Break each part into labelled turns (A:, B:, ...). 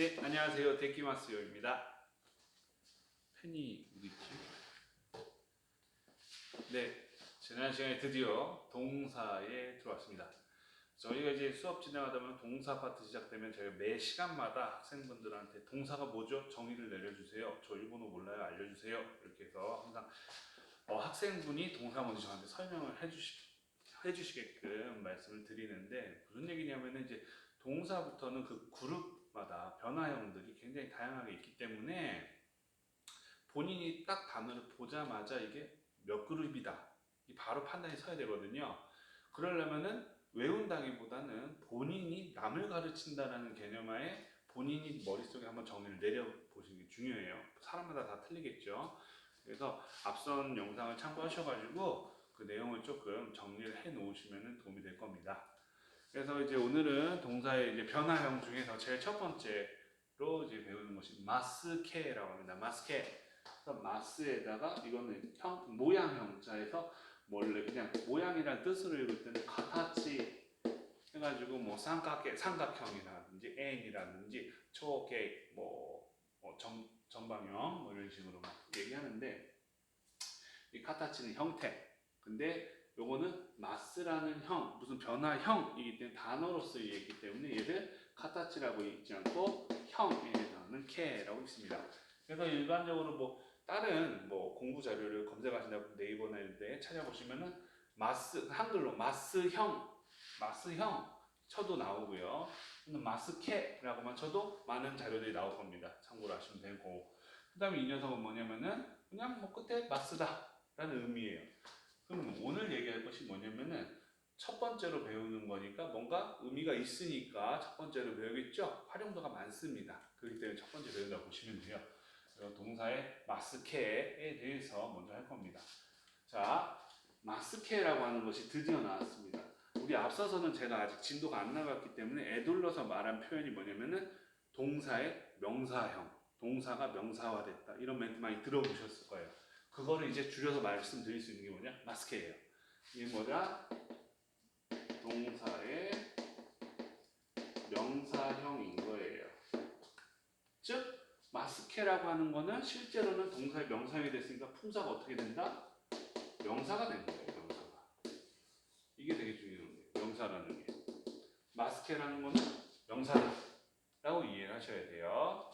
A: 네, 안녕하세요. 데키마스요입니다. 펜이 어디 있지? 네, 지난 시간에 드디어 동사에 들어왔습니다. 저희가 이제 수업 진행하다 보면 동사 파트 시작되면 저희가 매 시간마다 학생분들한테 동사가 뭐죠? 정의를 내려주세요. 저 일본어 몰라요. 알려주세요. 이렇게 해서 항상 학생분이 동사 뭔지 저한테 설명을 해주시게끔 말씀을 드리는데, 무슨 얘기냐면은 이제 동사부터는 그 그룹마다 변화형들이 굉장히 다양하게 있기 때문에 본인이 딱 단어를 보자마자 이게 몇 그룹이다, 이 바로 판단이 서야 되거든요. 그러려면은 외운다기보다는 본인이 남을 가르친다라는 개념하에 본인이 머릿속에 한번 정의를 내려보시는 게 중요해요. 사람마다 다 틀리겠죠. 그래서 앞선 영상을 참고하셔가지고 그 내용을 조금 정리를 해 놓으시면 도움이 될 겁니다. 그래서 이제 오늘은 동사의 이제 변화형 중에서 제일 첫 번째로 이제 배우는 것이 마스케라고 합니다. 마스케. 그래서 마스에다가 이거는 모양 형자에서 원래 그냥 모양이란 뜻으로 읽을 때는 가타치 해가지고 뭐 삼각형이라든지 N이라든지 초계 전방형 뭐 이런 식으로 막 얘기하는데, 이 카타치는 형태. 근데 요거는 마스라는 형, 무슨 변화형이기 때문에 단어로 쓰이기 때문에 얘를 카타치라고 읽지 않고 형에 해당하는 케라고 있습니다. 그래서 일반적으로 뭐 다른 뭐 공부 자료를 검색하신다고 네이버나 이런 데 찾아보시면은 마스, 한글로 마스형 쳐도 나오고요. 마스케라고만 쳐도 많은 자료들이 나올 겁니다. 참고로 하시면 되고. 그 다음에 이 녀석은 뭐냐면은 그냥 뭐 끝에 마스다 라는 의미예요. 그럼 오늘 얘기할 것이 뭐냐면은 첫 번째로 배우는 거니까 뭔가 의미가 있으니까 첫 번째로 배우겠죠? 활용도가 많습니다. 그렇기 때문에 첫 번째 배운다고 보시면 돼요. 동사의 마스케에 대해서 먼저 할 겁니다. 자, 마스케라고 하는 것이 드디어 나왔습니다. 우리 앞서서는 제가 아직 진도가 안 나갔기 때문에 애둘러서 말한 표현이 뭐냐면은 동사의 명사형, 동사가 명사화됐다, 이런 멘트 많이 들어보셨을 거예요. 그거를 이제 줄여서 말씀드릴 수 있는 게 뭐냐? 마스케예요. 이게 뭐냐? 동사의 명사형인 거예요. 즉 마스케라고 하는 거는 실제로는 동사의 명사형이 됐으니까 품사가 어떻게 된다? 명사가 된 거예요. 명사가. 이게 되게 중요한 거예요. 명사라는 게. 마스케라는 거는 명사라고 이해를 하셔야 돼요.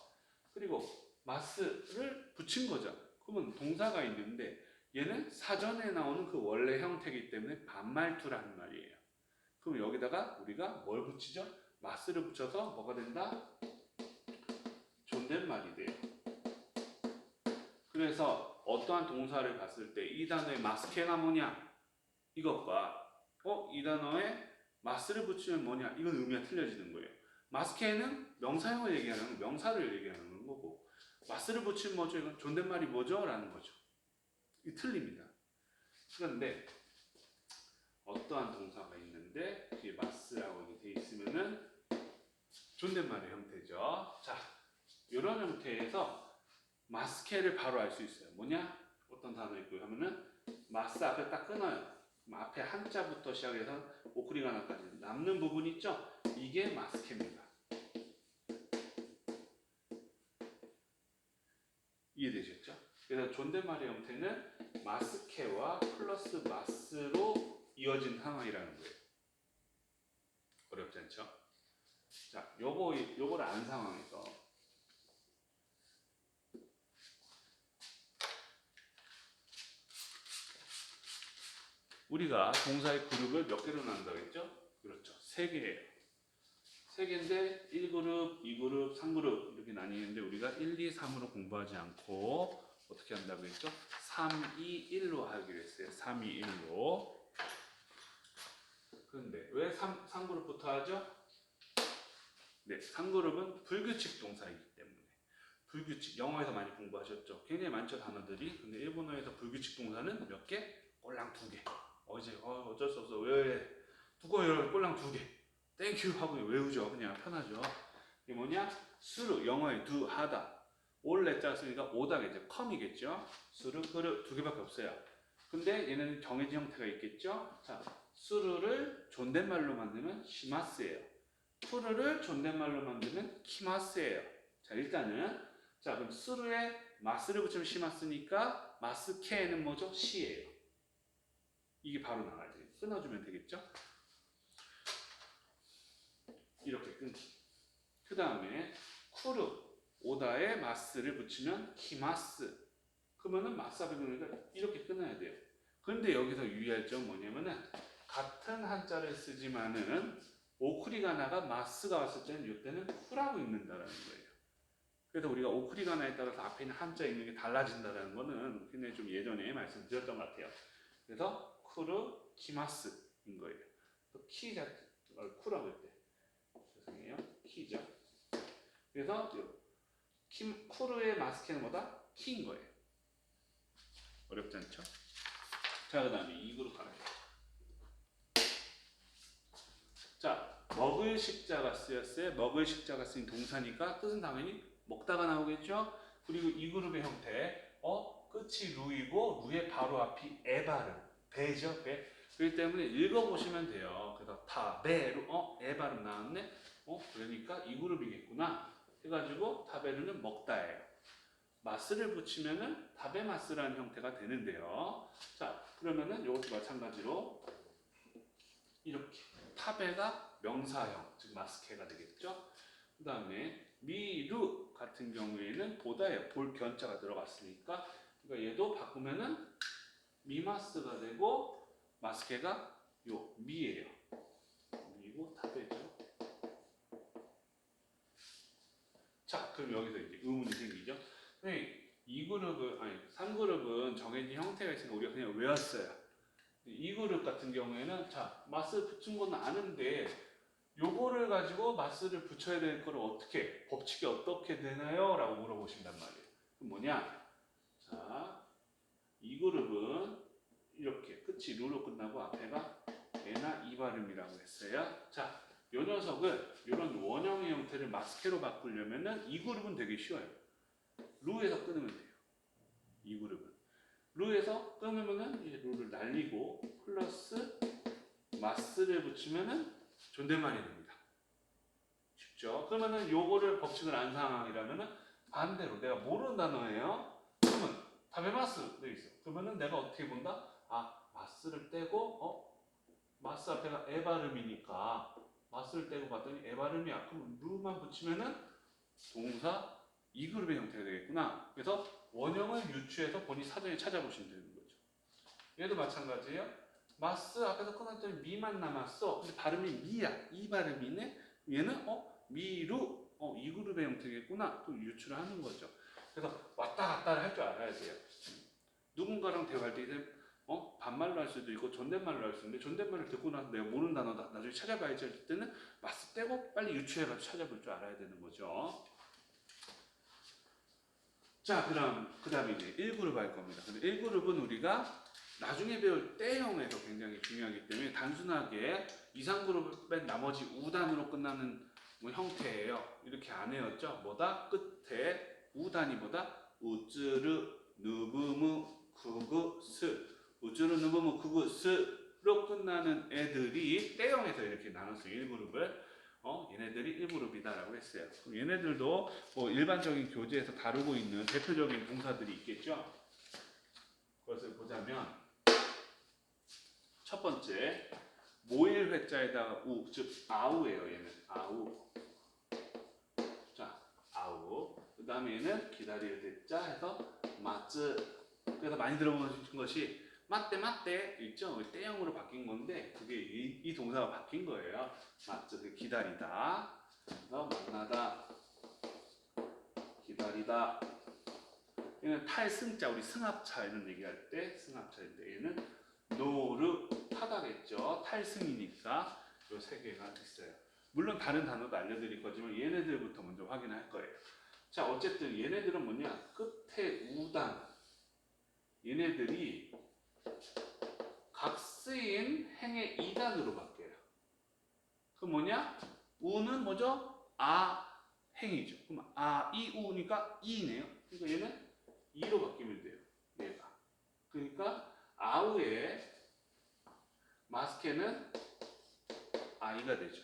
A: 그리고 마스를 붙인 거죠. 그러면 동사가 있는데 얘는 사전에 나오는 그 원래 형태이기 때문에 반말투라는 말이에요. 그럼 여기다가 우리가 뭘 붙이죠? 마스를 붙여서 뭐가 된다? 존댓말이 돼요. 그래서 어떠한 동사를 봤을 때 이 단어의 마스케가 뭐냐? 이것과 이 단어에 마스를 붙이면 뭐냐? 이건 의미가 틀려지는 거예요. 마스케는 명사형을 얘기하는 명사를 얘기하는 거고, 마스를 붙이면 뭐죠? 이건 존댓말이 뭐죠? 라는 거죠. 이 틀립니다. 그런데 어떠한 동사가 있는데 뒤에 마스라고 돼 있으면은 존댓말의 형태죠. 자, 이런 형태에서 마스케를 바로 알 수 있어요. 뭐냐? 어떤 단어 있고 하면은 마스 앞에 딱 끊어요. 앞에 한자부터 시작해서 오크리가나까지 남는 부분 있죠? 이게 마스케입니다. 이해되셨죠? 그래서 존댓말의 형태는 마스케와 플러스 마스로 이어진 상황이라는 거예요. 어렵지 않죠? 자, 요거를 안 상황에서 우리가 동사의 그룹을 몇 개로 나눈다고 했죠? 그렇죠. 3개예요. 3개인데 1그룹, 2그룹, 3그룹 이렇게 나뉘는데 우리가 1, 2, 3으로 공부하지 않고 어떻게 한다고 했죠? 3, 2, 1로 하기로 했어요. 3, 2, 1로. 그런데 왜 3그룹부터 하죠? 네, 3그룹은 불규칙 동사이기 때문에. 불규칙, 영어에서 많이 공부하셨죠? 굉장히 많죠, 단어들이. 근데 일본어에서 불규칙 동사는 몇 개? 꼴랑 2개. 어쩔 수 없어. 왜? 두꺼워요. 꼴랑 2개. 땡큐 하고 외우죠. 그냥 편하죠. 이게 뭐냐? 수루, 영어에 do, 하다. 올 짰으니까 오다겠죠. 컴이겠죠. 수루, 끄르 2개밖에 없어요. 근데 얘는 정해진 형태가 있겠죠. 자, 수루를 존댓말로 만들면 시마스예요. 푸르를 존댓말로 만들면 키마스예요. 자, 일단은 자, 그럼 스루에 마스를 붙이면 시마스니까 마스케는 뭐죠? 시예요. 이게 바로 나와야 돼요. 끊어주면 되겠죠? 이렇게 끊기. 그 다음에 쿠르 오다에 마스를 붙이면 키마스. 그러면은 마스 앞에 끊으니까 이렇게 끊어야 돼요. 그런데 여기서 유의할 점 뭐냐면은 같은 한자를 쓰지만은 오크리가나가 마스가 왔을 때는 이때는 쿠라고 읽는다라는 거예요. 그래서 우리가 오크리가나에 따라서 앞에 있는 한자 읽는 게 달라진다라는 거는 굉장히 좀 예전에 말씀드렸던 것 같아요. 그래서 쿠르 키마스인 거예요. 키 자체 쿠라고 할 때 죄송해요. 키죠. 그래서 쿠르의 마스케는 뭐다? 키인 거예요. 어렵지 않죠? 자, 그 다음에 2그룹 가면 자, 먹을 식자가 쓰였어요. 먹을 식자가 쓰인 동사니까 뜻은 당연히 먹다가 나오겠죠? 그리고 이 그룹의 형태 끝이 루이고 루의 바로 앞이 에 발음 배죠, 배. 그렇기 때문에 읽어보시면 돼요. 그래서 타베루 에 발음 나왔네. 그러니까 이 그룹이겠구나 해가지고 타베루는 먹다예요. 마스를 붙이면은 타베마스라는 형태가 되는데요. 자, 그러면은 이것도 마찬가지로 이렇게 타베가 명사형, 즉 마스케가 되겠죠. 그 다음에 미루 같은 경우에는 보다에 볼 견자가 들어갔으니까 그러니까 얘도 바꾸면은 미마스가 되고 마스케가 요 미예요. 미고 타베죠. 자, 그럼 여기서 이제 의문이 생기죠. 이 그룹은 아니 3그룹은 정해진 형태가 있으니까 우리가 그냥 외웠어요. 이 그룹 같은 경우에는 자 마스 붙은 건 아는데 요거를 가지고 마스를 붙여야 될 거를 어떻게 법칙이 어떻게 되나요? 라고 물어보신단 말이에요. 그럼 뭐냐? 자, 이 그룹은 이렇게 끝이 루로 끝나고 앞에가 에나 이 발음이라고 했어요. 자, 요 녀석을 이런 원형의 형태를 마스케로 바꾸려면은 이 그룹은 되게 쉬워요. 루에서 끊으면 돼요. 이 그룹은 루에서 끊으면은 이제 루를 날리고 플러스 마스를 붙이면은 존댓말이 됩니다. 쉽죠? 그러면은 요거를 법칙을 안 상황이라면은 반대로 내가 모르는 단어예요. 그러면 타베마스 되어 있어. 그러면은 내가 어떻게 본다? 아, 마스를 떼고 마스 앞에가 에 발음이니까 마스를 떼고 봤더니 에 발음이야. 그럼 루만 붙이면은 동사 이 그룹의 형태가 되겠구나. 그래서 원형을 유추해서 본인 사전에 찾아보시면 되는 거죠. 얘도 마찬가지예요. 마스 앞에서 끊었더니 미만 남았어. 근데 발음이 미야. 이 발음이네. 얘는 미루 이 그룹의 형태겠구나. 또 유추를 하는 거죠. 그래서 왔다 갔다를 할 줄 알아야 돼요. 누군가랑 대화할 때 이제 반말로 할 수도 있고 존댓말로 할 수 있는데 존댓말을 듣고 나서 내가 모르는 단어다 나중에 찾아봐야지 할 때는 마스 떼고 빨리 유추해가지고 찾아볼 줄 알아야 되는 거죠. 자, 그럼 그 다음에 이제 1그룹 할 겁니다. 근데 1그룹은 우리가 나중에 배울 때형에서 굉장히 중요하기 때문에 단순하게 2, 3그룹을 뺀 나머지 우단으로 끝나는 형태예요. 이렇게 안 외웠죠? 뭐다? 끝에 우단이보다 우쯔르 누브무 쿠구스 우쯔르 누브무 쿠구스로 끝나는 애들이 때형에서 이렇게 나눴어요. 1그룹을. 얘네들이 1그룹이다라고 했어요. 그럼 얘네들도 뭐 일반적인 교재에서 다루고 있는 대표적인 동사들이 있겠죠? 그것을 보자면 첫 번째 모일 회자에다가 우, 즉 아우예요. 얘는 아우. 자, 아우. 그 다음에 얘는 기다릴 대자 해서 마츠. 그래서 많이 들어보신 것이 맞대 맞대 있죠? 때형으로 바뀐 건데 그게 이 동사가 바뀐 거예요. 마츠 기다리다. 그래서 만나다. 기다리다. 얘는 탈승자, 우리 승합차 이런 얘기할 때 승합차일 때 얘는 노르 타다겠죠. 탈승이니까 요 세 개가 있어요. 물론 다른 단어도 알려드릴 거지만 얘네들부터 먼저 확인할 거예요. 자, 어쨌든 얘네들은 뭐냐? 끝에 우단. 얘네들이 각 쓰인 행의 2단으로 바뀌어요. 그럼 뭐냐? 우는 뭐죠? 아 행이죠. 그럼 아, 이, 우니까 이네요. 그러니까 얘는 2로 바뀌면 돼요. 얘가. 그러니까 아우의 마스케는 아이가 되죠.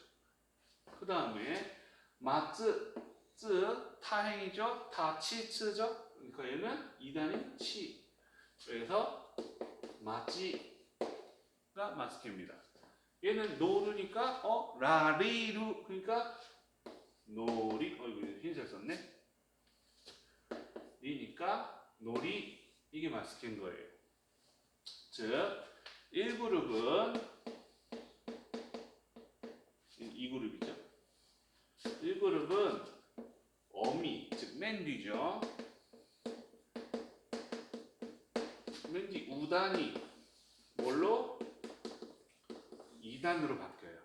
A: 그 다음에 마츠 쯔 타행이죠. 타치츠죠. 그러니까 얘는 2단인 치. 그래서 마찌가 마스케입니다. 얘는 노르니까 라리루 그러니까 놀이 이거 흰색 썼네. 리니까 놀이 이게 마스케인 거예요. 즉 1그룹은 2그룹이죠. 1그룹은 어미 즉 맨 뒤죠. 맨 뒤 우단이 뭘로? 2단으로 바뀌어요.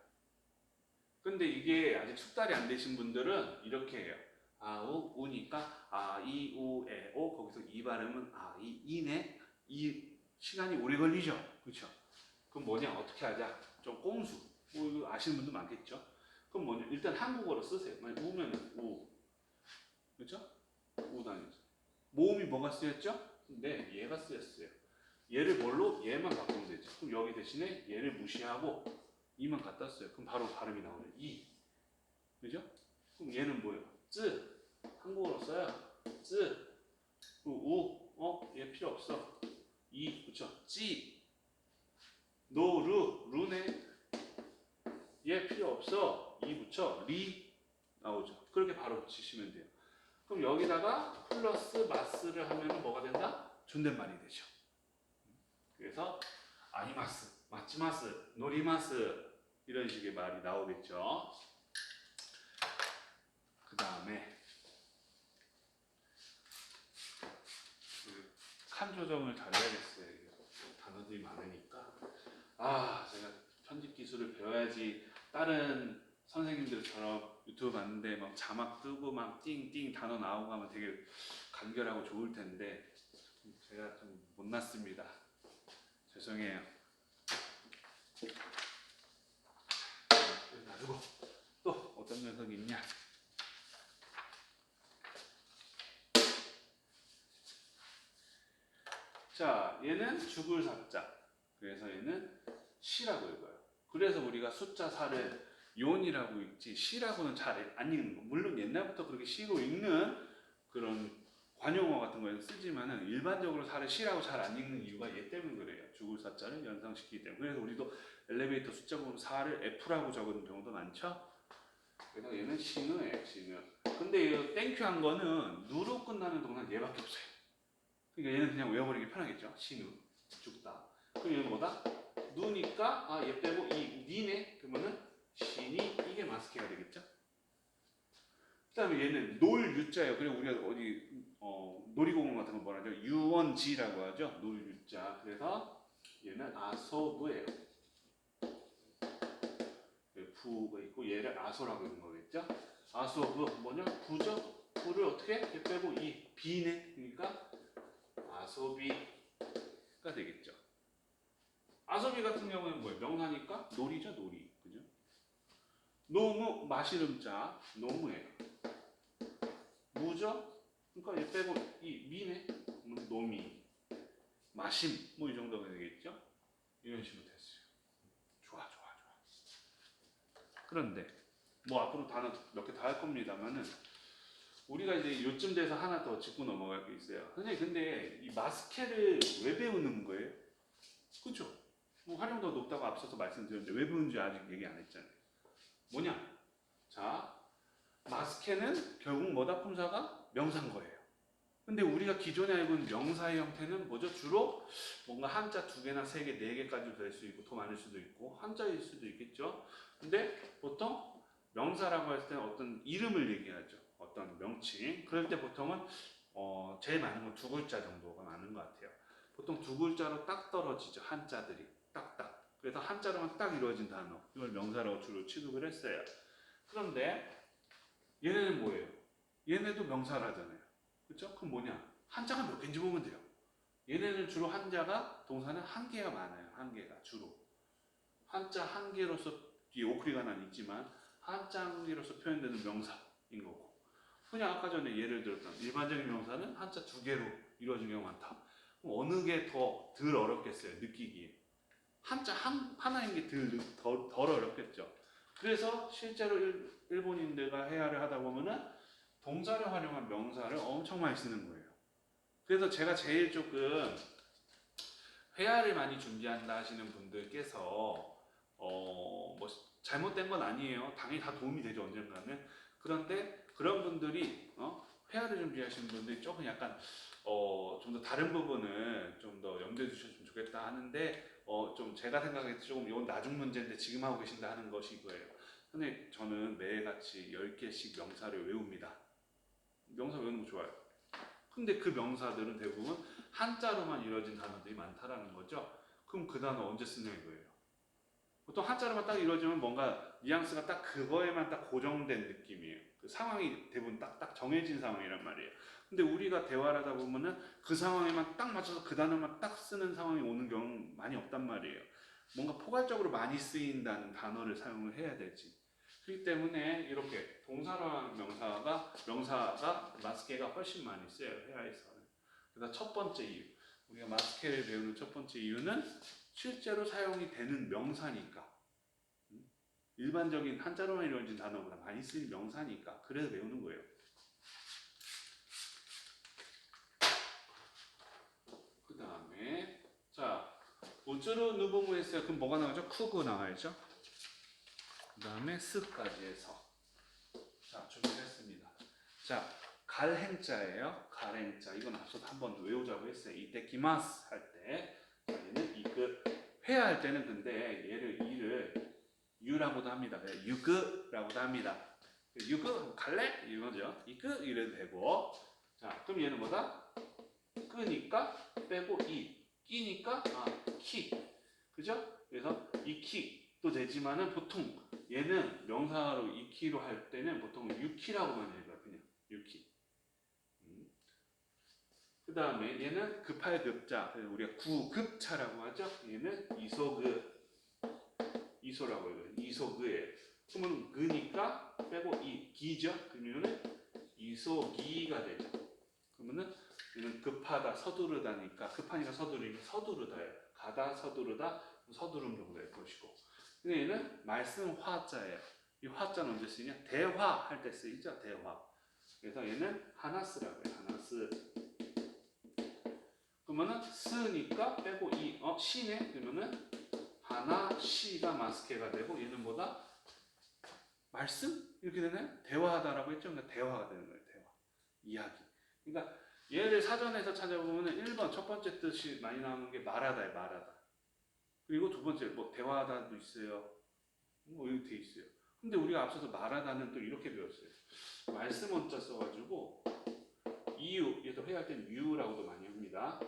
A: 근데 이게 아직 숙달이 안 되신 분들은 이렇게 해요. 아우 우니까 아이 우에 오 거기서 이 발음은 아이 이네 이 시간이 오래 걸리죠. 그렇죠? 그럼 뭐냐 어떻게 하자? 좀 꼼수. 뭐 이거 아시는 분도 많겠죠. 그럼 뭐냐 일단 한국어로 쓰세요. 만약 우면은 우 그렇죠? 우단이죠. 모음이 뭐가 쓰였죠? 근데 얘가 쓰였어요. 얘를 뭘로? 얘만 바꾸면 되죠. 그럼 여기 대신에 얘를 무시하고 이만 갖다 써요. 그럼 바로 발음이 나오네요. 이. 그죠? 그럼 얘는 뭐예요? 쯔. 한국어로 써요. 쯔. 우. 얘 필요 없어. 이. 그쵸? 찌. 노, 루네. 얘 필요 없어. 이 붙여. 리. 나오죠. 그렇게 바로 붙이시면 돼요. 그럼 여기다가 플러스 마스를 하면 뭐가 된다? 존댓말이 되죠. 그래서 아이마스, 마치마스, 노리마스 이런 식의 말이 나오겠죠. 그 다음에 칸 조정을 잘해야겠어요. 단어들이 많으니까. 제가 편집 기술을 배워야지 다른 선생님들처럼 유튜브 봤는데 막 자막 뜨고 막 띵띵 단어 나오고 하면 되게 간결하고 좋을 텐데 제가 좀 못났습니다. 죄송해요. 놔두고 또 어떤 녀석이 있냐? 자, 얘는 죽을 사자. 그래서 얘는 시라고 읽어요. 그래서 우리가 숫자 4를 요원이라고 읽지 시라고는 잘 안 읽는 거. 물론 옛날부터 그렇게 시로 읽는 그런 관용어 같은 거에는 쓰지만은 일반적으로 4를 시라고 잘 안 읽는 이유가 얘 때문에 그래요. 죽을 사자를 연상시키기 때문에. 그래서 우리도 엘리베이터 숫자 보면 4를 F라고 적은 경우도 많죠. 그래서 얘는 싱어예요, 싱어. 근데 이 땡큐 한 거는 누로 끝나는 동사는 얘밖에 없어요. 그러니까 얘는 그냥 외워버리기 편하겠죠. 싱어, 죽다. 그럼 얘는 뭐다? 누니까 얘 빼고 이 니네 그러면은 신이 이게 마스케가 되겠죠. 그 다음에 얘는 놀 유자예요. 그리고 우리가 어디 놀이공원 같은 거 뭐라 하죠? 유원지라고 하죠. 놀 유자. 그래서 얘는 아소부예요. 부가 있고 얘를 아소라고 읽는 거겠죠. 아소부 뭐냐? 부죠. 부를 어떻게? 얘 빼고 이 비네. 그러니까 아소비가 되겠죠. 아소비 같은 경우는 뭐예요? 명사니까 놀이죠, 놀이. 그죠? 노무 마시름자 노무예요. 무죠? 그러니까 얘 빼고 이 미네. 노미. 마심 뭐 이 정도가 되겠죠? 이런 식으로 됐어요. 좋아. 그런데 뭐 앞으로 단어 몇 개 다 할 겁니다만은 우리가 이제 요쯤 돼서 하나 더 짚고 넘어갈 게 있어요. 선생님 근데 이 마스케를 왜 배우는 거예요? 그렇죠? 뭐 활용도가 높다고 앞서서 말씀드렸는데 왜 배우는지 아직 얘기 안 했잖아요. 뭐냐? 자, 마스케는 결국 뭐다? 품사가 명사인 거예요. 근데 우리가 기존에 알고 있는 명사의 형태는 뭐죠? 주로 뭔가 한자 2개나 3개, 4개까지도 될 수 있고 더 많을 수도 있고 한자일 수도 있겠죠. 근데 보통 명사라고 할 때는 어떤 이름을 얘기하죠. 어떤 명칭. 그럴 때 보통은 제일 많은 건 2글자 정도가 많은 것 같아요. 보통 2글자로 딱 떨어지죠. 한자들이 딱딱. 그래서 한자로만 딱 이루어진 단어. 이걸 명사라고 주로 취급을 했어요. 그런데 얘네는 뭐예요? 얘네도 명사라잖아요. 그렇죠? 그럼 뭐냐? 한자가 몇 개인지 보면 돼요. 얘네는 주로 한자가 동사는 한 개가 많아요. 한 개가 주로. 한자 한 개로서 뒤에 오크리가는 있지만 한자 한 개로서 표현되는 명사인 거고. 그냥 아까 전에 예를 들었던 일반적인 명사는 한자 2개로 이루어진 경우가 많다. 그럼 어느 게 더 덜 어렵겠어요? 느끼기에. 한자 하나인 게 덜 어렵겠죠. 그래서 실제로 일본인들과 회화를 하다 보면은 동사를 활용한 명사를 엄청 많이 쓰는 거예요. 그래서 제가 제일 조금 회화를 많이 준비한다 하시는 분들께서 뭐 잘못된 건 아니에요. 당연히 다 도움이 되죠, 언젠가는. 그런데 그런 분들이 회화를 준비하시는 분들이 조금 약간 좀 더 다른 부분을 좀 더 염두에 두셨으면 좋겠다 하는데 좀 제가 생각할 때 조금 이건 나중 문제인데 지금 하고 계신다 하는 것이 이거예요. 근데 저는 매일같이 10개씩 명사를 외웁니다. 명사 외우는 거 좋아요. 근데 그 명사들은 대부분 한자로만 이루어진 단어들이 많다라는 거죠. 그럼 그 단어 언제 쓰냐 이거예요. 보통 한자로만 딱 이루어지면 뭔가 뉘앙스가 딱 그거에만 딱 고정된 느낌이에요. 그 상황이 대부분 딱 정해진 상황이란 말이에요. 근데 우리가 대화를 하다 보면은 그 상황에만 딱 맞춰서 그 단어만 딱 쓰는 상황이 오는 경우는 많이 없단 말이에요. 뭔가 포괄적으로 많이 쓰인다는 단어를 사용을 해야 되지. 그렇기 때문에 이렇게 동사랑 명사가 마스케가 훨씬 많이 쓰여요, 회화에서는. 그래서 첫 번째 이유, 우리가 마스케를 배우는 첫 번째 이유는 실제로 사용이 되는 명사니까. 일반적인 한자로만 이루어진 단어보다 많이 쓰인 명사니까. 그래서 배우는 거예요. 그 다음에 자, 우쭈르 누보무에서 그럼 뭐가 나오죠? 쿠구 나와야죠. 그 다음에 스까지 해서 자, 준비했습니다. 자, 갈행자예요. 갈행자. 이건 앞서도 한번 외우자고 했어요. 이때키마스 할 때. 얘는 이그 회화할 때는 근데 이를 유라고도 합니다. 유그라고도 합니다. 유그 갈래? 이거죠. 이그 이래도 되고. 자, 그럼 얘는 뭐다? 끄니까 빼고 끼니까 키. 그죠? 그래서 이 키도 되지만은 보통 얘는 명사로 이키로 할 때는 보통 유키라고만 해요. 그냥 유키. 그 다음에 얘는 급할 급자, 우리가 구급차라고 하죠. 얘는 이소라고 해요. 이소그예요. 그러면 그니까 빼고 기죠. 그러면은 이소기가 되죠. 그러면은 얘는 급하다, 서두르다니까 급하니까 서두르다예요. 가다, 서두르다, 서두름 정도 될 것이고. 근데 얘는 말씀 화자예요. 이 화자는 언제 쓰이냐? 대화할 때 쓰이죠. 대화. 그래서 얘는 하나스라고 해요. 하나스. 그러면은 스니까 빼고 시네 그러면은 하나 시가 마스케가 되고 얘는 뭐다? 말씀? 이렇게 되나요? 대화하다라고 했죠. 그러니까 대화가 되는 거예요. 대화. 이야기. 그러니까 얘를 사전에서 찾아보면은 1번 첫 번째 뜻이 많이 나오는 게 말하다예요. 말하다. 그리고 두 번째 뭐 대화하다도 있어요. 뭐 이렇게 돼 있어요. 근데 우리가 앞서서 말하다는 또 이렇게 배웠어요. 말씀 원자 써가지고 이유, 얘도 회의할 때는 유라고도 많이 합니다.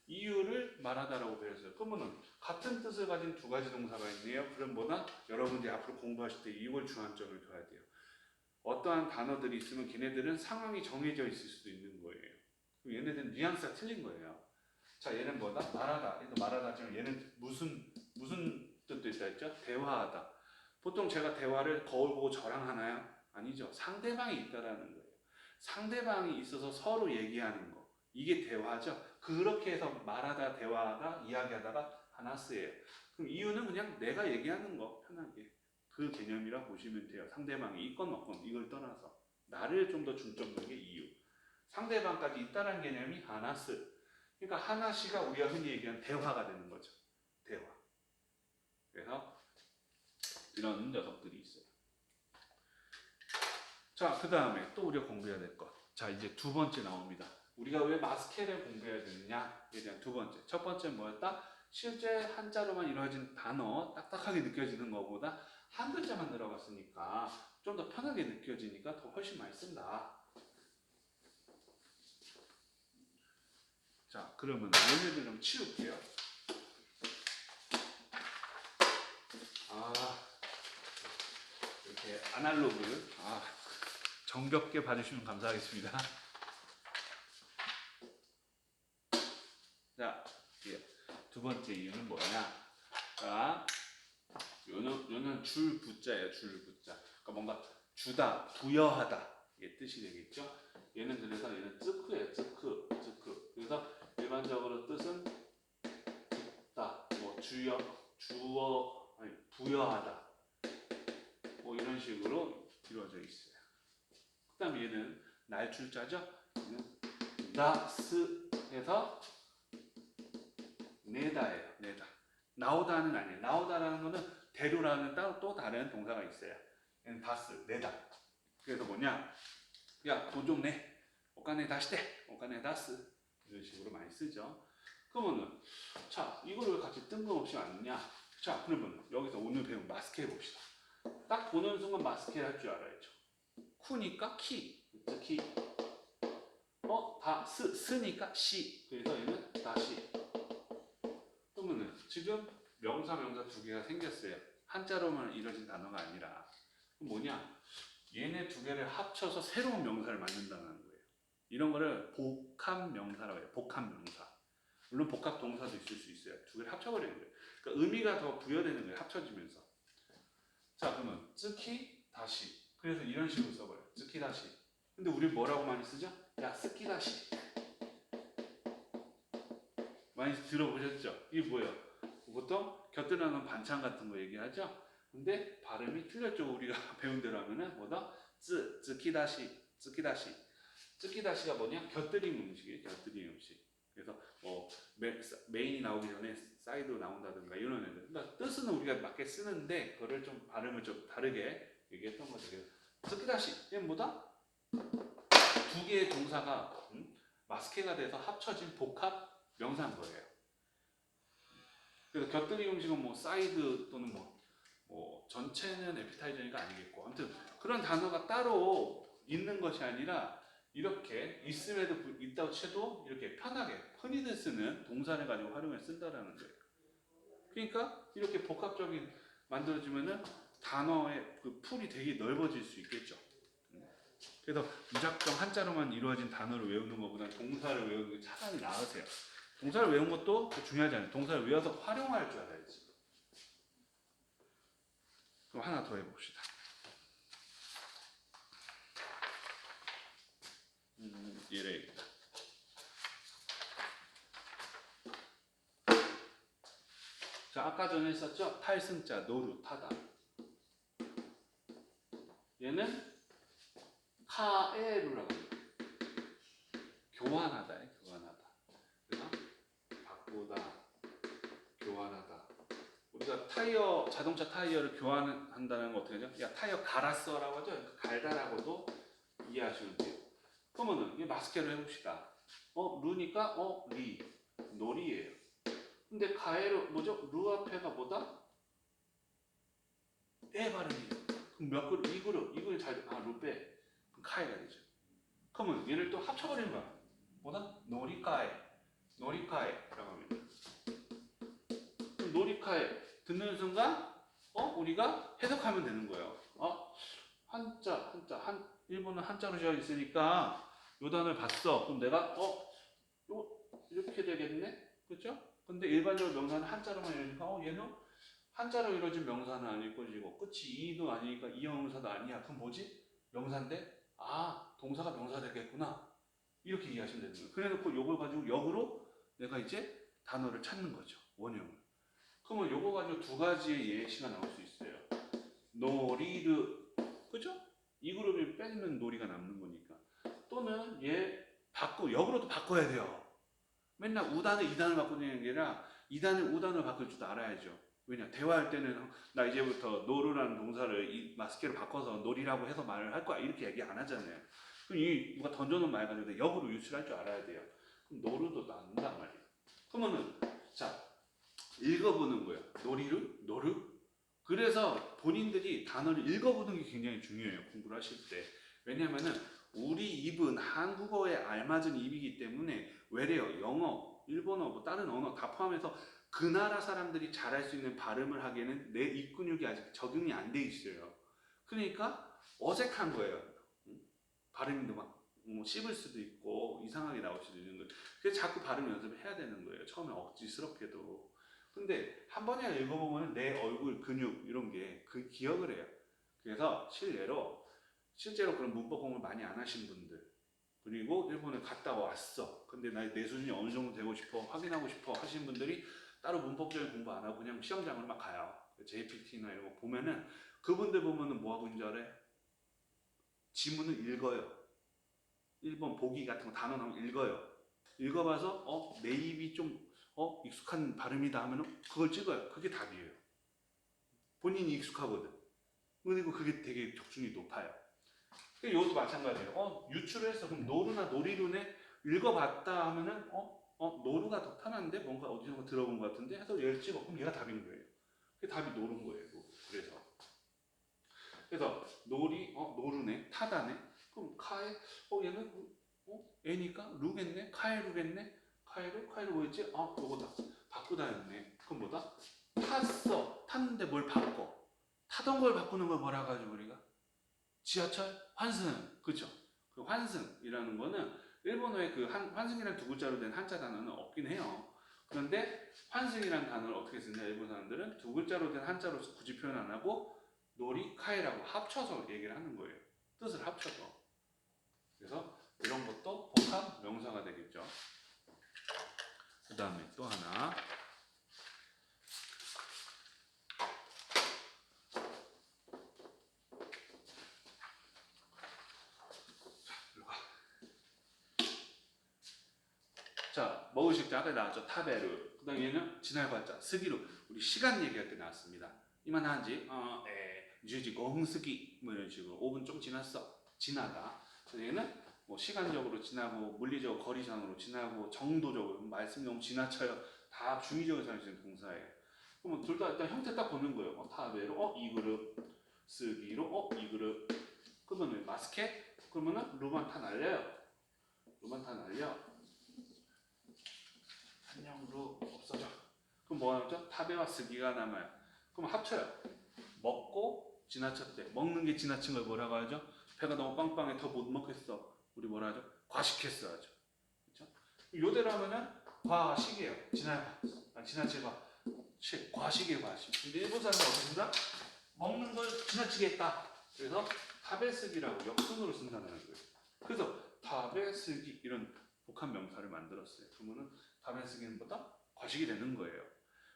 A: 이유를 말하다라고 배웠어요. 그러면은 같은 뜻을 가진 두 가지 동사가 있네요. 그럼 뭐다? 여러분들이 앞으로 공부하실 때 이걸 주안점을 둬야 돼요. 어떠한 단어들이 있으면 걔네들은 상황이 정해져 있을 수도 있는 거예요. 그럼 얘네들은 뉘앙스가 틀린 거예요. 자, 얘는 뭐다? 말하다. 얘도 말하다지만 얘는 무슨 뜻도 있다 했죠? 대화하다. 보통 제가 대화를 거울 보고 저랑 하나요? 아니죠. 상대방이 있다라는 거예요. 상대방이 있어서 서로 얘기하는 거. 이게 대화죠. 그렇게 해서 말하다, 대화하다, 이야기하다가 하나스예요. 그럼 이유는 그냥 내가 얘기하는 거 편하게. 그 개념이라 보시면 돼요. 상대방이 있건 없건 이걸 떠나서. 나를 좀 더 중점 두는 게 이유. 상대방까지 있다는 개념이 하나스. 그러니까 하나시가 우리가 흔히 얘기하는 대화가 되는 거죠. 대화. 그래서 이런 녀석들이 있어요. 자, 그 다음에 또 우리가 공부해야 될 것. 자, 이제 두 번째 나옵니다. 우리가 왜 마스케를 공부해야 되느냐에 대한 두 번째. 첫 번째는 뭐였다? 실제 한자로만 이루어진 단어, 딱딱하게 느껴지는 것보다 한 글자만 들어갔으니까 좀 더 편하게 느껴지니까 더 훨씬 많이 쓴다. 자, 그러면 얘네들 좀 치울게요. 이렇게 아날로그 정겹게 봐주시면 감사하겠습니다. 자, 두 번째 이유는 뭐냐? 자, 요는 줄 부자예요. 줄 부자. 그러니까 뭔가 주다, 부여하다 이게 뜻이 되겠죠. 얘는 그래서 얘는 쯔크예요. 쯔크. 그래서 일반적으로 뜻은 붓다, 뭐 부여하다, 뭐 이런 식으로 이루어져 있어요. 그다음 얘는 날출자죠. 나스 해서 내다예요. 내다. 나오다는 아니에요. 나오다라는 거는 데려라는 따로 또 다른 동사가 있어요. 얘는 다스, 내다. 그래서 뭐냐? 야, 돈 좀 내. 오카네 다시대. 오카네 다스. 이런 식으로 많이 쓰죠. 그러면은 자, 이걸 왜 같이 뜬금없이 왔냐? 자, 그러면 여기서 오늘 배운 마스크 해봅시다. 딱 보는 순간 마스크 할 줄 알아야죠. 쿠니까 키. 키. 스니까 시. 그래서 얘는 다시. 그러면은 지금 명사 두 개가 생겼어요. 한자로만 이루어진 단어가 아니라. 그럼 뭐냐? 얘네 두 개를 합쳐서 새로운 명사를 만든다는 거예요. 이런 거를 복합 명사라고 해요. 복합 명사. 물론 복합 동사도 있을 수 있어요. 두 개를 합쳐버리는 거예요. 그러니까 의미가 더 부여되는 거예요. 합쳐지면서. 자, 그러면 쯔키 다시. 그래서 이런 식으로 써버려요. 쯔키 다시. 근데 우리 뭐라고 많이 쓰죠? 야, 스키 다시. 많이 들어보셨죠? 이게 뭐예요? 보통 곁들여놓은 반찬 같은 거 얘기하죠? 근데 발음이 틀렸죠. 우리가 배운 대로 하면은 뭐다? 쯔키다시. 쯔키다시가 뭐냐? 곁들임 음식이에요. 곁들임 음식. 그래서 뭐 메인이 나오기 전에 사이드로 나온다든가 이런 애들. 그러니까 뜻은 우리가 맞게 쓰는데 그거를 좀 발음을 좀 다르게 얘기했던 거죠. 그래서 쯔키다시. 얘는 뭐다? 두 개의 동사가 마스케가 돼서 합쳐진 복합 명사인 거예요. 그래서 곁들이 음식은 뭐 사이드 또는 뭐 전체는 에피타이저니까 아니겠고, 아무튼 그런 단어가 따로 있는 것이 아니라 이렇게 있음에도 있다고 쳐도 이렇게 편하게 흔히들 쓰는 동사를 가지고 활용해 쓴다라는 거예요. 그러니까 이렇게 복합적인 만들어지면은 단어의 그 풀이 되게 넓어질 수 있겠죠. 그래서 무작정 한자로만 이루어진 단어를 외우는 것보다 동사를 외우는 게 차라리 나으세요. 동사를 외운 것도 중요하지 않아요. 동사를 외워서 활용할 줄 알아야지. 그럼 하나 더 해봅시다. 예래입니다. 자, 아까 전에 했었죠? 탈승자, 노루, 타다. 얘는 카에루라고 해요. 교환하다. 그래서 바꾸다, 교환하다. 우리가 자동차 타이어를 교환한다는 거 어떻게 하죠? 야, 타이어 갈았어 라고 하죠? 갈다라고도 이해하시면 돼요. 그러면은 이 마스케로 해봅시다. 루니까 리, 놀이예요. 근데 가에로 뭐죠? 루 앞에가 뭐다? 에 발음이에요. 그럼 몇 그룹? 이 그룹 잘 루 빼. 그럼 카에가 되죠. 그러면 얘를 또 합쳐버리는 거야. 뭐다? 놀이카에라고 합니다. 그럼 놀이카에 듣는 순간 우리가 해석하면 되는 거예요. 한자 일본은 한자로 되어 있으니까 요 단어를 봤어. 그럼 내가 이렇게 되겠네? 그렇죠? 근데 일반적으로 명사는 한자로만 이러니까 얘는 한자로 이루어진 명사는 아닐 것이고 끝이 이도 아니니까 이형용사도 아니야. 그럼 뭐지? 명사인데 동사가 명사 되겠구나. 이렇게 이해하시면 되는 거예요. 그래놓고 요걸 가지고 역으로 내가 이제 단어를 찾는 거죠. 원형을. 그러면 요거 가지고 두 가지의 예시가 나올 수 있어요. 놀이르, 그죠? 이 그룹이 빼면 놀이가 남는 거니까. 또는 역으로도 바꿔야 돼요. 맨날 우단을 이단을 바꾸는 게 아니라 이단을 우단을 바꿀 줄도 알아야죠. 왜냐? 대화할 때는 나 이제부터 노르라는 동사를 마스케로 바꿔서 놀이라고 해서 말을 할 거야. 이렇게 얘기 안 하잖아요. 그럼 누가 던져놓은 말 가지고 역으로 유출할 줄 알아야 돼요. 그럼 노르도 난단 말이에요. 그러면은 자, 읽어보는 거예요. 노르? 그래서 본인들이 단어를 읽어보는 게 굉장히 중요해요. 공부를 하실 때. 왜냐면은 우리 입은 한국어에 알맞은 입이기 때문에 외래어, 영어, 일본어, 뭐 다른 언어 다 포함해서 그 나라 사람들이 잘할 수 있는 발음을 하기에는 내 입 근육이 아직 적응이 안 돼 있어요. 그러니까 어색한 거예요. 발음이 막 씹을 수도 있고 이상하게 나올 수도 있는 거예요. 그래서 자꾸 발음 연습을 해야 되는 거예요. 처음에 억지스럽게도. 근데 한 번이나 읽어보면 내 얼굴 근육 이런 게 그 기억을 해요. 그래서 실제로 그런 문법 공부를 많이 안 하신 분들, 그리고 일본에 갔다 왔어. 근데 내 수준이 어느 정도 되고 싶어, 확인하고 싶어 하시는 분들이 따로 문법적인 공부 안 하고 그냥 시험장으로 막 가요. JPT나 이런 거 보면은 그분들 보면은 뭐 하고 있는 줄 알아요? 지문을 읽어요. 1번 보기 같은 거 단어 나오면 읽어요. 읽어봐서 내 입이 좀 익숙한 발음이다 하면은 그걸 찍어요. 그게 답이에요. 본인이 익숙하거든. 그리고 그게 되게 적중이 높아요. 이것도 마찬가지예요. 유추를 했어. 그럼 노루나 놀이루네 읽어봤다 하면은 노루가 더 편한데 뭔가 어디선가 들어본 것 같은데 해서 얘를 찍어. 그럼 얘가 답인 거예요. 그게 답이 노루인 거예요. 그래서 노루네 타다네. 그럼 카에 얘는 애니까 루겠네. 카에 루겠네. 카에루 뭐였지? 요거다. 바꾸다였네. 그럼 뭐다? 탔어. 탔는데 뭘 바꿔? 타던 걸 바꾸는 걸 뭐라 가지고 우리가? 지하철 환승. 그죠? 그 환승이라는 거는 일본어에 그 환승이라는 두 글자로 된 한자 단어는 없긴 해요. 그런데 환승이라는 단어를 어떻게 쓰냐? 일본 사람들은 두 글자로 된 한자로 굳이 표현 안 하고 노리, 카이라고 합쳐서 얘기를 하는 거예요. 뜻을 합쳐서. 그래서 이런 것도 복합 명사가 되겠죠. 그 다음에 또 하나. 자, 먹으실 때 아까 나왔죠. 타베르. 그 다음에 얘는 지날봤자 스기루. 우리 시간 얘기할 때 나왔습니다. 이만한지 10시 5분 쓰기 뭐 이런 식으로 5분 좀 지났어. 지나다. 얘는 뭐 시간적으로 지나고 물리적 거리상으로 지나고 정도적으로 말씀이 너무 지나쳐요. 다 중의적으로 사용되는 동사예요. 그러면 둘 다 일단 형태 딱 보는 거예요. 타베르 이 그릇 쓰기로 이 그릇. 그러면 마스켓 그러면은 루만 타 날려요. 루만 타 날려. 한영으로 없어져. 그럼 뭐가 남죠? 타베와 쓰기가 남아요. 그럼 합쳐요. 먹고 지나쳤대. 먹는 게 지나친 걸 뭐라고 하죠? 배가 너무 빵빵해 더 못 먹겠어. 우리 뭐라 하죠? 과식했어 하죠. 그렇죠? 요대로 하면은 과식이에요. 지나치가 과식이에요, 과식. 근데 일본 사람은 어떻게 쓴다? 먹는 걸 지나치게 했다. 그래서 타베쓰기라고 역순으로 쓴다는 거예요. 그래서 타베쓰기 이런 복합 명사를 만들었어요. 그러면은 타베쓰기는 뭐다? 과식이 되는 거예요.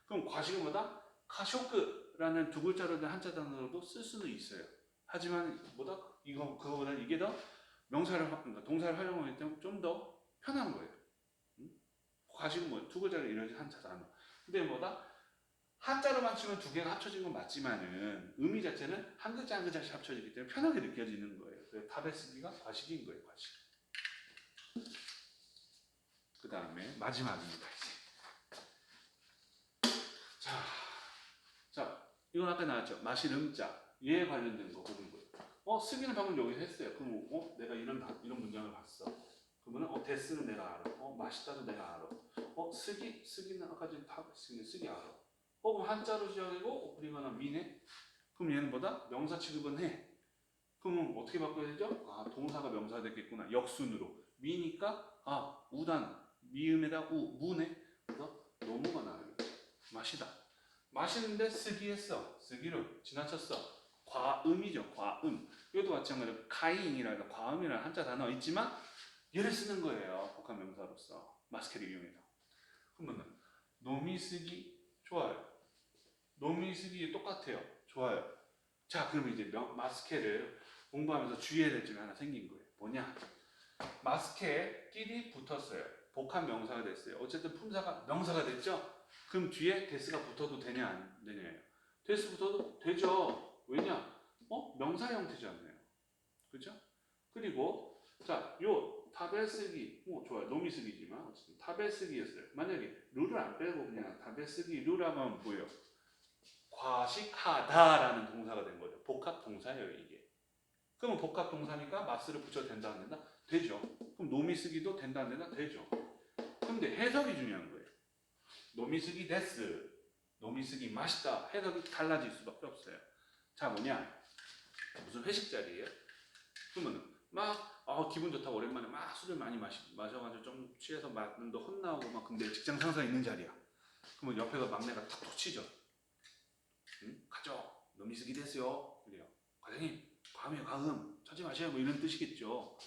A: 그럼 과식은 뭐다? 카쇼크라는 두 글자로 된 한자 단어로도 쓸 수는 있어요. 하지만 뭐다? 그거보다 이게 더 그러니까 동사를 활용할 때 좀 더 편한 거예요. 과식은 뭐 두 글자로 이루어진 한자 단어. 근데 뭐다? 한자로만 치면 두 개가 합쳐진 건 맞지만은 의미 자체는 한 글자 한 글자씩 합쳐지기 때문에 편하게 느껴지는 거예요. 그래서 타베쓰기가 과식인 거예요, 과식. 그 다음에 마지막입니다, 이제. 자, 이건 아까 나왔죠. 마실 음자. 얘에 관련된 거 보는 거예요. 쓰기는 방금 여기서 했어요. 그럼 내가 이런 문장을 봤어. 그러면 데스는 내가 알아. 맛있다도 내가 알아. 쓰기는 아까 전에 다 쓰기 알아. 그럼 한자로 시작이고 오프닝하나 미네. 그럼 얘는 뭐다? 명사 취급은 해. 그러면 어떻게 바꿔야 되죠? 동사가 명사가 됐겠구나. 역순으로. 미니까 우단 미음에다 무네. 그래서 너무가 나와요. 맛이다. 마시는데 쓰기했어. 쓰기로 지나쳤어. 과음이죠. 과음. 이것도 마찬가지로 카이인이라는 과음이라는 한자 단어 있지만 얘를 쓰는 거예요. 복합 명사로서. 마스케를 이용해서. 그러면 노미 쓰기 좋아요. 노미 쓰기 똑같아요. 좋아요. 자, 그러면 이제 마스케를 공부하면서 주의해야 될 점이 하나 생긴 거예요. 뭐냐? 마스케끼리 붙었어요. 복합 명사가 됐어요. 어쨌든 품사가 명사가 됐죠? 그럼 뒤에 데스가 붙어도 되냐 안 되냐예요. 데스 붙어도 되죠. 왜냐? 명사 형태잖아요. 그죠? 그리고 자, 요 타베쓰기 좋아요. 노미 쓰기지만 어쨌든 타베쓰기였어요. 만약에 룰을 안 빼고 그냥 타베쓰기 룰하면 뭐예요? 과식하다라는 동사가 된 거죠. 복합 동사예요, 이게. 그러면 복합 동사니까 마스를 붙여도 된다 안 된다? 되죠. 그럼 노미 쓰기도 된다 안 된다? 되죠. 근데 해석이 중요한 거예요. 노미 쓰기 데스, 노미 쓰기 맛있다. 해석이 달라질 수밖에 없어요. 자, 뭐냐? 무슨 회식 자리예요? 그러면 기분 좋다고 오랜만에 막 술을 많이 마셔가지고 좀 취해서 막도 혼나고 막 근데 직장 상사 있는 자리야. 그러면 옆에서 막내가 탁 치죠. 가죠. 노미 쓰기 됐어요. 그래요. 과장님, 과음이에요, 과음. 찾지 마셔요. 뭐 이런 뜻이겠죠.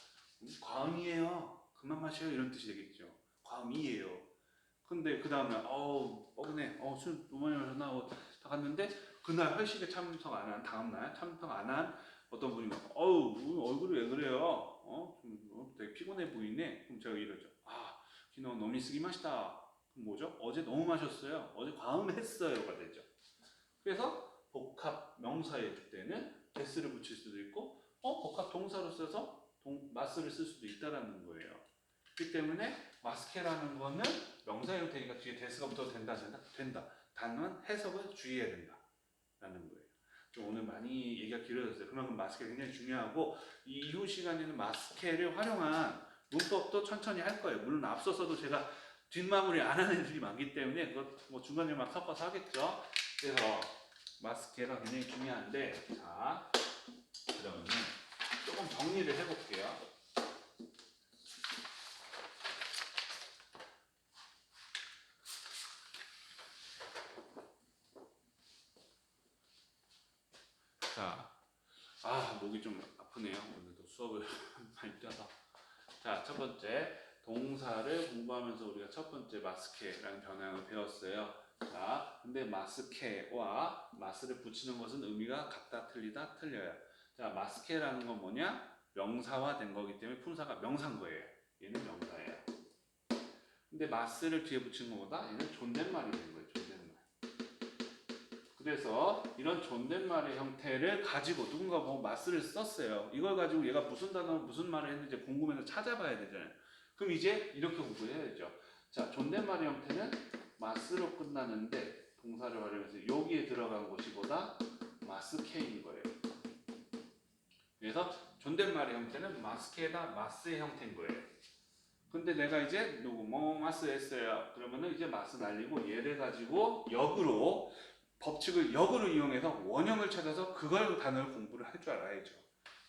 A: 과음이에요. 그만 마셔요. 이런 뜻이 되겠죠. 과음이에요. 근데 그 다음에 뻐근해. 술 너무 많이 마셨나 하고 다 갔는데 그날 회식에 참석 안 한 다음날 참석 안 한 어떤 분이 얼굴이 왜 그래요? 되게 피곤해. 飲みすぎました. 뭐죠? 어제 너무 마셨어요. 어제 과음했어요가 되죠. 그래서 복합 명사에 있을 때는 데스를 붙일 수도 있고 복합 동사로 써서 마스를 쓸 수도 있다라는 거예요. 그렇기 때문에 마스케라는 거는 명사 형태니까 뒤에 데스가 붙어도 된다. 다만 해석을 주의해야 된다라는 거예요. 오늘 많이 얘기가 길어졌어요. 그만큼 마스케 굉장히 중요하고 이 이후 시간에는 마스케를 활용한 문법도 천천히 할 거예요. 물론 앞서서도 제가 뒷마무리 안 하는 애들이 많기 때문에 그것 뭐 중간에 막 섞어서 하겠죠. 그래서 마스케가 굉장히 중요한데, 자 그러면 조금 정리를 해볼게요. 자, 목이 좀 아프네요. 오늘도 수업을 많이 뛰어서. 자, 첫 번째 동사를 공부하면서 우리가 첫 번째 마스케라는 변형을 배웠어요. 자, 근데 마스케와 마스를 붙이는 것은 의미가 같다, 틀리다, 틀려요. 자, 마스케라는 건 뭐냐? 명사화된 거기 때문에 품사가 명사인 거예요. 얘는 명사예요. 근데 마스를 뒤에 붙이는 것보다 얘는 존댓말이 된 거예요. 존댓말. 그래서 이런 존댓말의 형태를 가지고 누군가 뭐 마스를 썼어요. 이걸 가지고 얘가 무슨 단어 무슨 말을 했는지 궁금해서 찾아봐야 되잖아요. 그럼 이제 이렇게 공부해야죠. 자, 존댓말의 형태는 마스로 끝나는데 동사를 활용해서 여기에 들어간 것이보다 마스케인 거예요. 그래서 존댓말의 형태는 마스케다 마스의 형태인 거예요. 근데 내가 이제 누구 뭐 마스 했어요. 그러면은 이제 마스 날리고 얘를 가지고 역으로 법칙을 역으로 이용해서 원형을 찾아서 그걸 단어를 공부를 할 줄 알아야죠.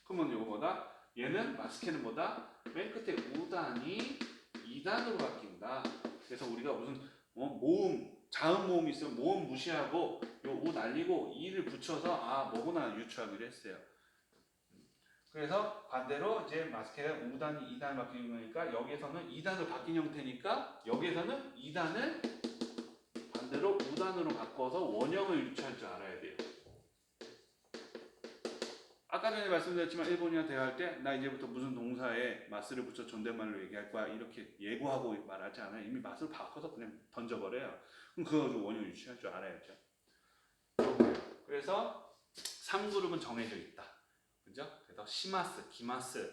A: 그러면 요거보다 얘는 마스케는 뭐다? 맨 끝에 우단이 2단으로 바뀐다. 그래서 우리가 무슨 모음, 자음 모음이 있으면 모음 무시하고 요 우 날리고 이를 붙여서 뭐구나 유추하기로 했어요. 그래서 반대로 이제 마스케가 5단이 2단 바뀌는 거니까 여기에서는 2단으로 바뀐 형태니까 여기에서는 2단을 반대로 5단으로 바꿔서 원형을 유추할 줄 알아야 돼요. 아까 전에 말씀드렸지만 일본이랑 대화할 때 나 이제부터 무슨 동사에 마스를 붙여 존댓말로 얘기할 거야 이렇게 예고하고 말하지 않아요. 이미 마스를 바꿔서 그냥 던져버려요. 그럼 그거 가지고 원형 유추할 줄 알아야죠. 그래서 3그룹은 정해져 있다. 그죠? 그래서 시마스, 기마스,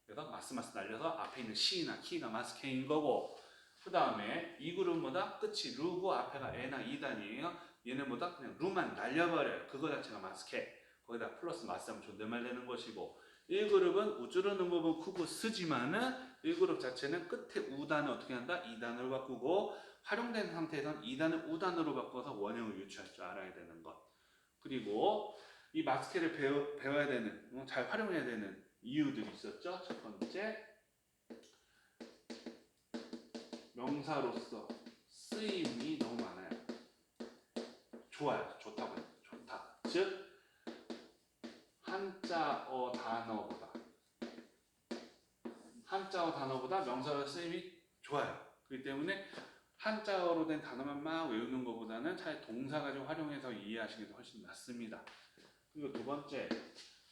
A: 그래서 마스 날려서 앞에 있는 시나 키가 마스케인 거고, 그 다음에 2그룹은 뭐다? 끝이 루고 앞에가 에나 2단이에요. 얘는 뭐다? 그냥 루만 날려버려요. 그거 자체가 마스케. 거기다 플러스 마스하면 존댓말 되는 것이고, 1그룹은 우쭈르는 부분 크고 쓰지만은 1그룹 자체는 끝에 우단을 어떻게 한다? 2단으로 바꾸고 활용된 상태에서는 2단을 우단으로 바꿔서 원형을 유추할 줄 알아야 되는 것. 그리고 이 마스케를 배워야 되는, 잘 활용해야 되는 이유들이 있었죠. 첫 번째, 명사로서 쓰임이 너무 많아요. 좋아요. 좋다고 해요. 좋다. 즉 한자어 단어보다 명사로 쓰임이 좋아요. 그렇기 때문에 한자어로 된 단어만 막 외우는 것보다는 차라리 동사 가지고 활용해서 이해하시는 게 훨씬 낫습니다. 그리고 두 번째,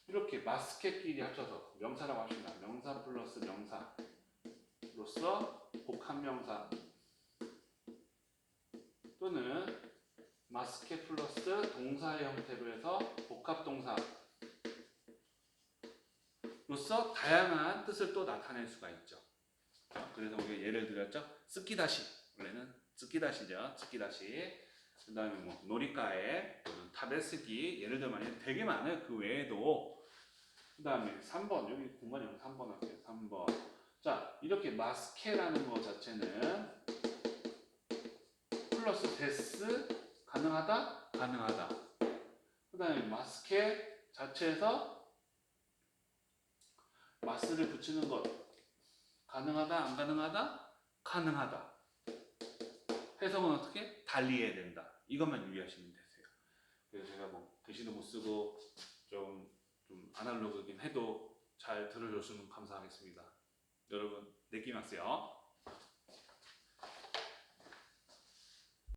A: 이렇게 마스케끼리 합쳐서 명사라고 합시다. 명사 플러스 명사로서 복합명사 또는 마스케 플러스 동사의 형태로 해서 복합동사로서 다양한 뜻을 또 나타낼 수가 있죠. 그래서 우리가 예를 들었죠. 쓰키다시, 원래는 쓰키다시죠. 쓰키다시. 그 다음에 뭐 놀이가에 타베스기, 예를 들면 되게 많아요. 그 외에도. 그 다음에 3번, 여기 공간이 3번 할게요. 3번. 자, 이렇게 마스케라는 것 자체는 플러스 데스 가능하다? 가능하다. 그 다음에 마스케 자체에서 마스를 붙이는 것 가능하다? 안 가능하다? 가능하다. 해석은 어떻게? 달리해야 된다. 이것만 유의하시면 되세요. 그래서 제가 뭐 글씨도 못 쓰고 좀 아날로그긴 해도 잘 들어줬으면 감사하겠습니다. 여러분, 내끼 마세요.